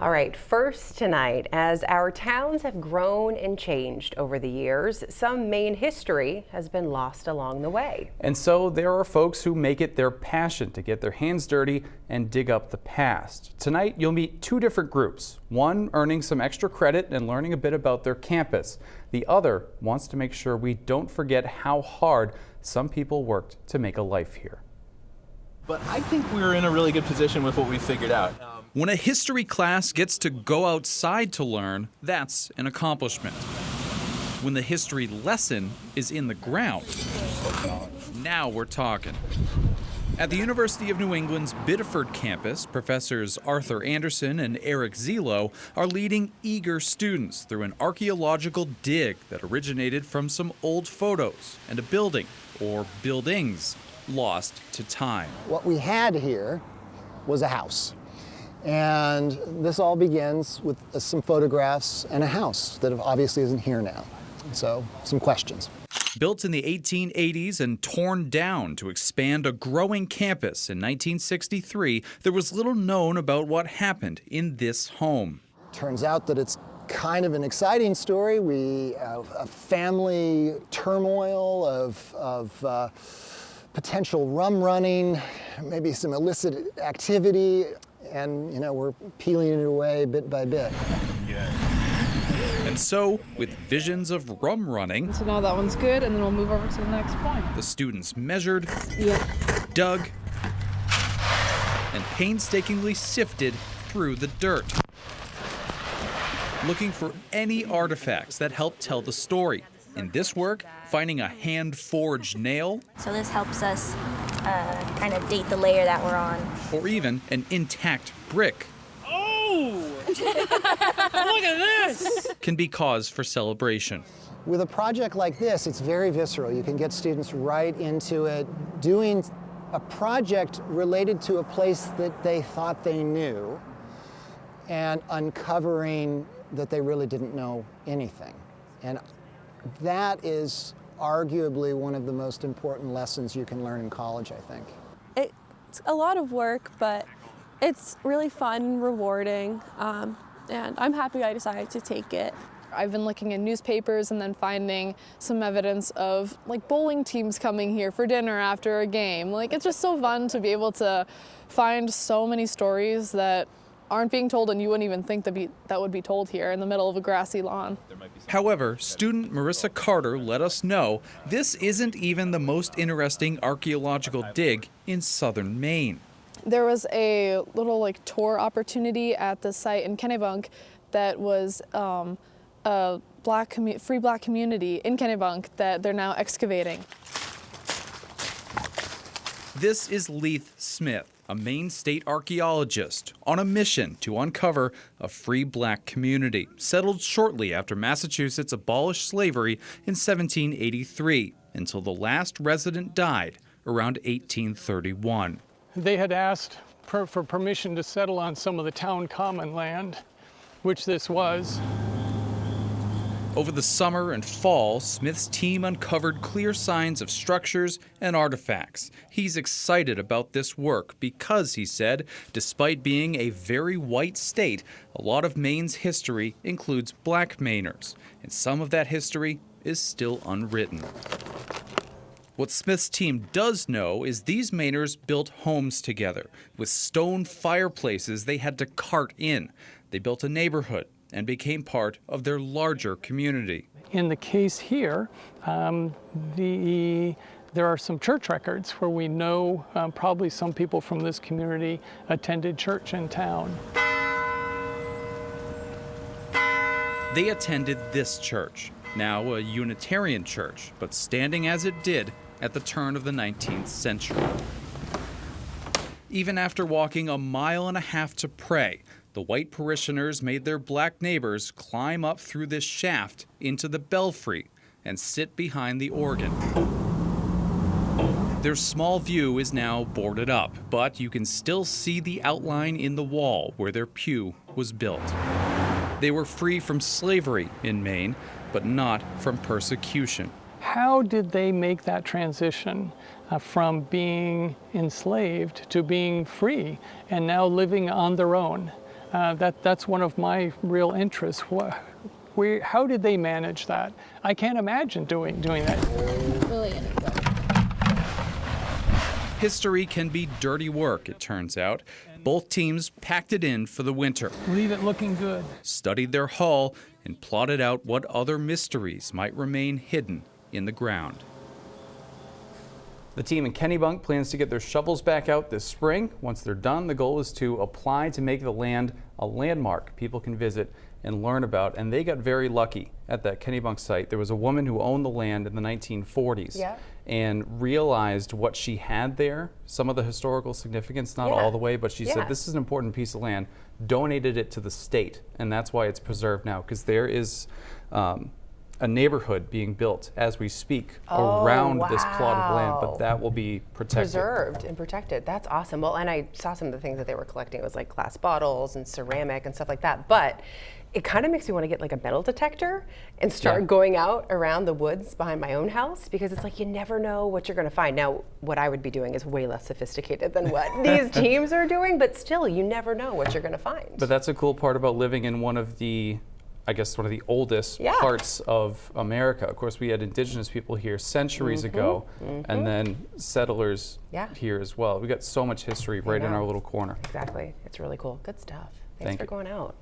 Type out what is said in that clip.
All right, first tonight, as our towns have grown and changed over the years, some Maine history has been lost along the way. And so there are folks who make it their passion to get their hands dirty and dig up the past. Tonight, you'll meet two different groups. One earning some extra credit and learning a bit about their campus. The other wants to make sure we don't forget how hard some people worked to make a life here. But I think we're in a really good position with what we figured out. When a history class gets to go outside to learn, that's an accomplishment. When the history lesson is in the ground, now we're talking. At the University of New England's Biddeford campus, professors Arthur Anderson and Eric Zelo are leading eager students through an archaeological dig that originated from some old photos and a building, or buildings, lost to time. What we had here was a house. And this all begins with some photographs and a house that obviously isn't here now. So, some questions. Built in the 1880s and torn down to expand a growing campus in 1963, there was little known about what happened in this home. Turns out that it's kind of an exciting story. We have a family turmoil of potential rum running, maybe some illicit activity. And, we're peeling it away bit by bit. And so, with visions of rum running, so now that one's good, and then we'll move over to the next point. The students measured, dug, and painstakingly sifted through the dirt, looking for any artifacts that help tell the story. In this work, finding a hand-forged nail, so this helps us kind of date the layer that we're on. Or even an intact brick. Oh! Look at this! Can be cause for celebration. With a project like this, it's very visceral. You can get students right into it, doing a project related to a place that they thought they knew and uncovering that they really didn't know anything. And that is arguably one of the most important lessons you can learn in college, I think. It's a lot of work, but it's really fun and rewarding, and I'm happy I decided to take it. I've been looking in newspapers and then finding some evidence of bowling teams coming here for dinner after a game. It's just so fun to be able to find so many stories that aren't being told, and you wouldn't even think that would be told here in the middle of a grassy lawn. However, student Marissa Carter let us know this isn't even the most interesting archaeological dig in southern Maine. There was a little tour opportunity at the site in Kennebunk that was a free black community in Kennebunk that they're now excavating. This is Leith Smith, a Maine state archaeologist on a mission to uncover a free black community settled shortly after Massachusetts abolished slavery in 1783 until the last resident died around 1831. They had asked for permission to settle on some of the town common land, which this was. Over the summer and fall, Smith's team uncovered clear signs of structures and artifacts. He's excited about this work because, he said, despite being a very white state, a lot of Maine's history includes black Mainers, and some of that history is still unwritten. What Smith's team does know is these Mainers built homes together with stone fireplaces they had to cart in. They built a neighborhood and became part of their larger community. In the case here, there are some church records where we know probably some people from this community attended church in town. They attended this church, now a Unitarian church, but standing as it did at the turn of the 19th century. Even after walking 1.5 miles to pray, the white parishioners made their black neighbors climb up through this shaft into the belfry and sit behind the organ. Their small view is now boarded up, but you can still see the outline in the wall where their pew was built. They were free from slavery in Maine, but not from persecution. How did they make that transition from being enslaved to being free and now living on their own? That's one of my real interests. How did they manage that? I can't imagine doing that. History can be dirty work, it turns out. Both teams packed it in for the winter, Leave it looking good. studied their hull, and plotted out what other mysteries might remain hidden in the ground. The team in Kennebunk plans to get their shovels back out this spring. Once they're done, the goal is to apply to make the land a landmark people can visit and learn about. And they got very lucky at that Kennebunk site. There was a woman who owned the land in the 1940s and realized what she had there, some of the historical significance, not all the way, but she said, this is an important piece of land, donated it to the state. And that's why it's preserved now, because there is a neighborhood being built as we speak around this plot of land, but that will be protected. Preserved and protected. That's awesome. Well, and I saw some of the things that they were collecting. It was like glass bottles and ceramic and stuff like that. But it kind of makes me want to get like a metal detector and start going out around the woods behind my own house, because it's like you never know what you're going to find. Now, what I would be doing is way less sophisticated than what these teams are doing, but still, you never know what you're going to find. But that's a cool part about living in one of the oldest parts of America. Of course, we had indigenous people here centuries ago, and then settlers here as well. We got so much history right in our little corner. Exactly. It's really cool. Good stuff. Thanks for going out.